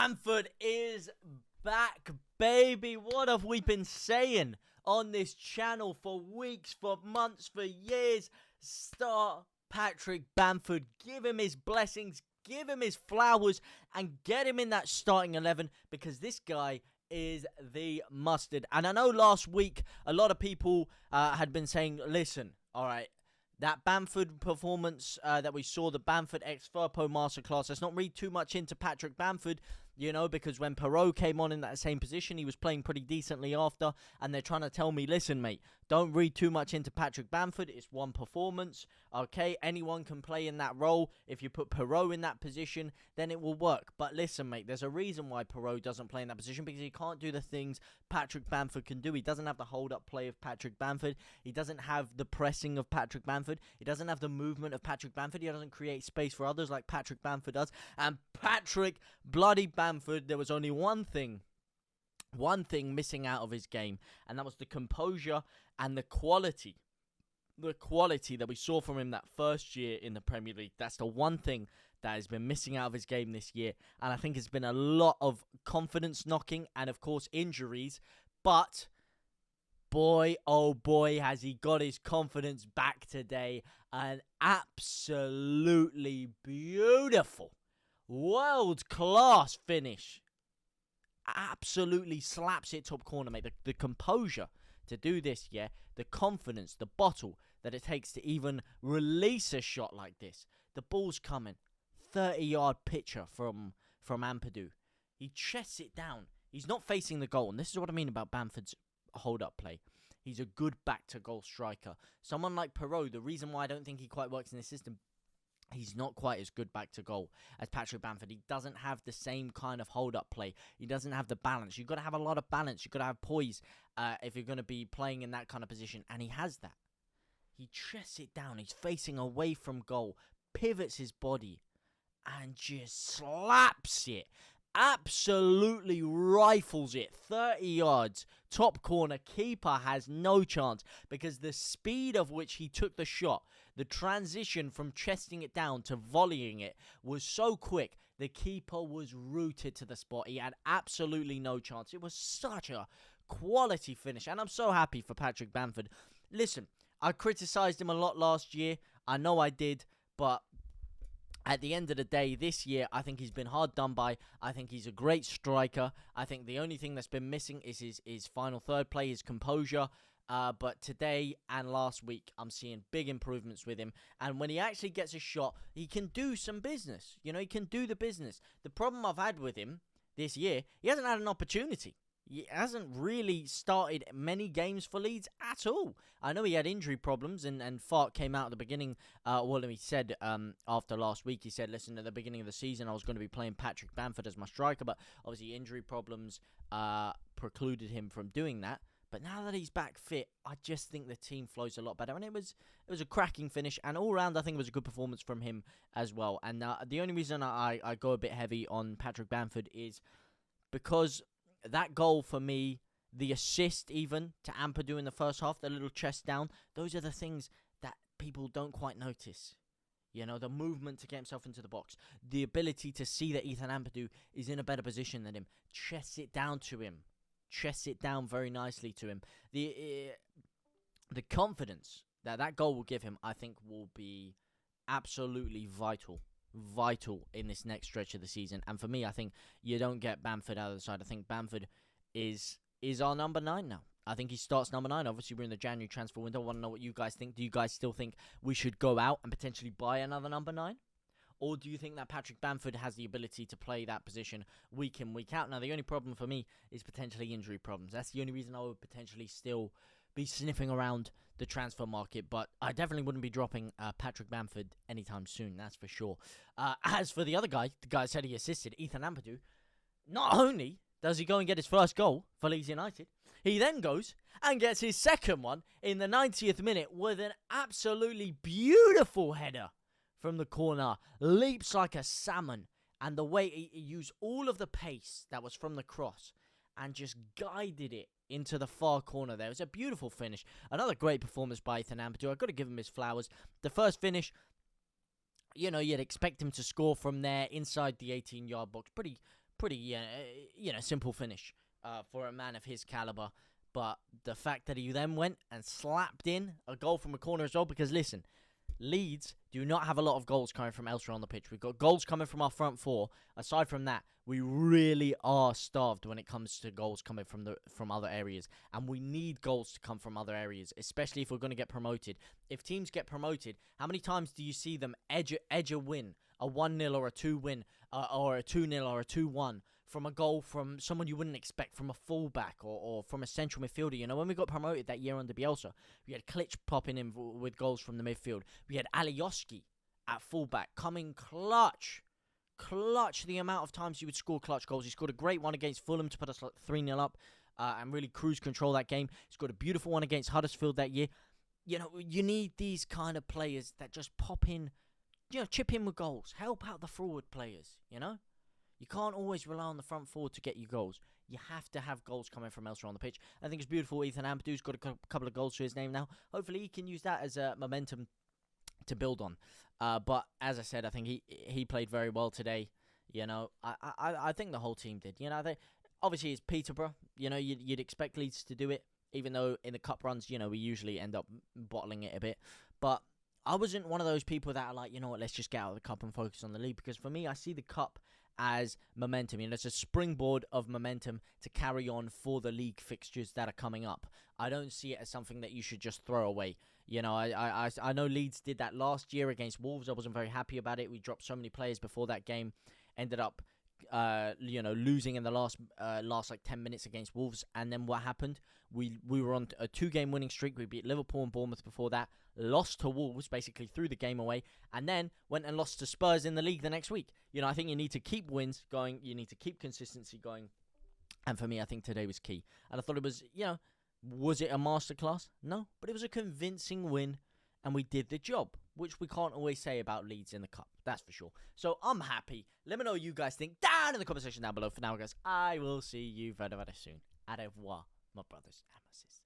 Bamford is back, baby. What have we been saying on this channel for weeks, for months, for years? Start Patrick Bamford. Give him his blessings, give him his flowers, and get him in that starting 11 because this guy is the mustard. And I know last week a lot of people had been saying, listen, all right, that Bamford performance that we saw, the Bamford x Firpo masterclass, let's not read too much into Patrick Bamford, you know, because when Peterbrough came on in that same position, he was playing pretty decently after, and they're trying to tell me, listen, mate, don't read too much into Patrick Bamford. It's one performance, okay? Anyone can play in that role. If you put Peterbrough in that position, then it will work. But listen, mate, there's a reason why Peterbrough doesn't play in that position, because he can't do the things Patrick Bamford can do. He doesn't have the hold-up play of Patrick Bamford. He doesn't have the pressing of Patrick Bamford. He doesn't have the movement of Patrick Bamford. He doesn't create space for others like Patrick Bamford does. And Patrick bloody Bamford, there was only one thing missing out of his game, and that was the composure and the quality that we saw from him that first year in the Premier League. That's the one thing that has been missing out of his game this year, and I think it's been a lot of confidence knocking and, of course, injuries, but boy, oh boy, has he got his confidence back today. An absolutely beautiful, world-class finish. Absolutely slaps it top corner, mate. The composure to do this, yeah. The confidence, the bottle that it takes to even release a shot like this. The ball's coming. 30-yard pitcher from Ampadu. He chests it down. He's not facing the goal. And this is what I mean about Bamford's hold-up play. He's a good back-to-goal striker. Someone like Peterbrough, the reason why I don't think he quite works in this system, he's not quite as good back to goal as Patrick Bamford. He doesn't have the same kind of hold-up play. He doesn't have the balance. You've got to have a lot of balance. You've got to have poise if you're going to be playing in that kind of position. And he has that. He chests it down. He's facing away from goal. Pivots his body. And just slaps it. Absolutely rifles it. 30 yards. Top corner. Keeper has no chance. Because the speed of which he took the shot, the transition from chesting it down to volleying it was so quick, the keeper was rooted to the spot. He had absolutely no chance. It was such a quality finish, and I'm so happy for Patrick Bamford. Listen, I criticised him a lot last year. I know I did, but at the end of the day, this year, I think he's been hard done by. I think he's a great striker. I think the only thing that's been missing is his final third play, his composure. But today and last week, I'm seeing big improvements with him. And when he actually gets a shot, he can do some business. You know, he can do the business. The problem I've had with him this year, he hasn't had an opportunity. He hasn't really started many games for Leeds at all. I know he had injury problems, and Fart came out at the beginning. He said after last week, he said, listen, at the beginning of the season, I was going to be playing Patrick Bamford as my striker, but obviously injury problems precluded him from doing that. But now that he's back fit, I just think the team flows a lot better. And it was a cracking finish. And all round, I think it was a good performance from him as well. And the only reason I go a bit heavy on Patrick Bamford is because that goal for me, the assist even to Ampadu in the first half, the little chest down, those are the things that people don't quite notice. You know, the movement to get himself into the box. The ability to see that Ethan Ampadu is in a better position than him. Chests it down to him. Chests it down very nicely to him. The confidence that goal will give him, I think, will be absolutely vital in this next stretch of the season. And for me, I think you don't get Bamford out of the side. I think Bamford is our number 9 now. I think he starts number 9. Obviously, we're in the January transfer window. I want to know what you guys think. Do you guys still think we should go out and potentially buy another number 9? Or do you think that Patrick Bamford has the ability to play that position week in, week out? Now, the only problem for me is potentially injury problems. That's the only reason I would potentially still be sniffing around the transfer market. But I definitely wouldn't be dropping Patrick Bamford anytime soon, that's for sure. As for the other guy, the guy said he assisted, Ethan Ampadu, not only does he go and get his first goal for Leeds United, he then goes and gets his second one in the 90th minute with an absolutely beautiful header from the corner, leaps like a salmon, and the way he used all of the pace that was from the cross and just guided it into the far corner there. It was a beautiful finish. Another great performance by Ethan Ampadu. I've got to give him his flowers. The first finish, you know, you'd expect him to score from there inside the 18-yard box. Pretty pretty, simple finish for a man of his caliber. But the fact that he then went and slapped in a goal from a corner as well, because listen, Leeds do not have a lot of goals coming from elsewhere on the pitch. We've got goals coming from our front four. Aside from that, we really are starved when it comes to goals coming from other areas. And we need goals to come from other areas, especially if we're going to get promoted. If teams get promoted, how many times do you see them edge a win? A 1-0 or a 2 win, or a 2-0 or a 2-1 from a goal from someone you wouldn't expect, from a fullback or from a central midfielder. You know, when we got promoted that year under Bielsa, we had Klitsch popping in with goals from the midfield. We had Alioski at fullback coming clutch the amount of times he would score clutch goals. He scored a great one against Fulham to put us 3-0 up and really cruise control that game. He scored a beautiful one against Huddersfield that year. You know, you need these kind of players that just pop in, chip in with goals. Help out the forward players, You can't always rely on the front forward to get you goals. You have to have goals coming from elsewhere on the pitch. I think it's beautiful. Ethan Ampadu's got a couple of goals to his name now. Hopefully he can use that as a momentum to build on. But as I said, I think he played very well today. I think the whole team did. Obviously it's Peterborough. You'd expect Leeds to do it, even though in the cup runs, we usually end up bottling it a bit. But I wasn't one of those people that are like, let's just get out of the cup and focus on the league. Because for me, I see the cup as momentum. It's a springboard of momentum to carry on for the league fixtures that are coming up. I don't see it as something that you should just throw away. I know Leeds did that last year against Wolves. I wasn't very happy about it. We dropped so many players before that game. Ended up, losing in the last 10 minutes against Wolves. And then what happened? We were on a 2-game winning streak. We beat Liverpool and Bournemouth before that. Lost to Wolves, basically threw the game away. And then went and lost to Spurs in the league the next week. I think you need to keep wins going. You need to keep consistency going. And for me, I think today was key. And I thought it was, was it a masterclass? No, but it was a convincing win. And we did the job, which we can't always say about Leeds in the cup. That's for sure. So I'm happy. Let me know what you guys think down in the comment section down below. For now, guys, I will see you very, very soon. Au revoir, my brothers and my sisters.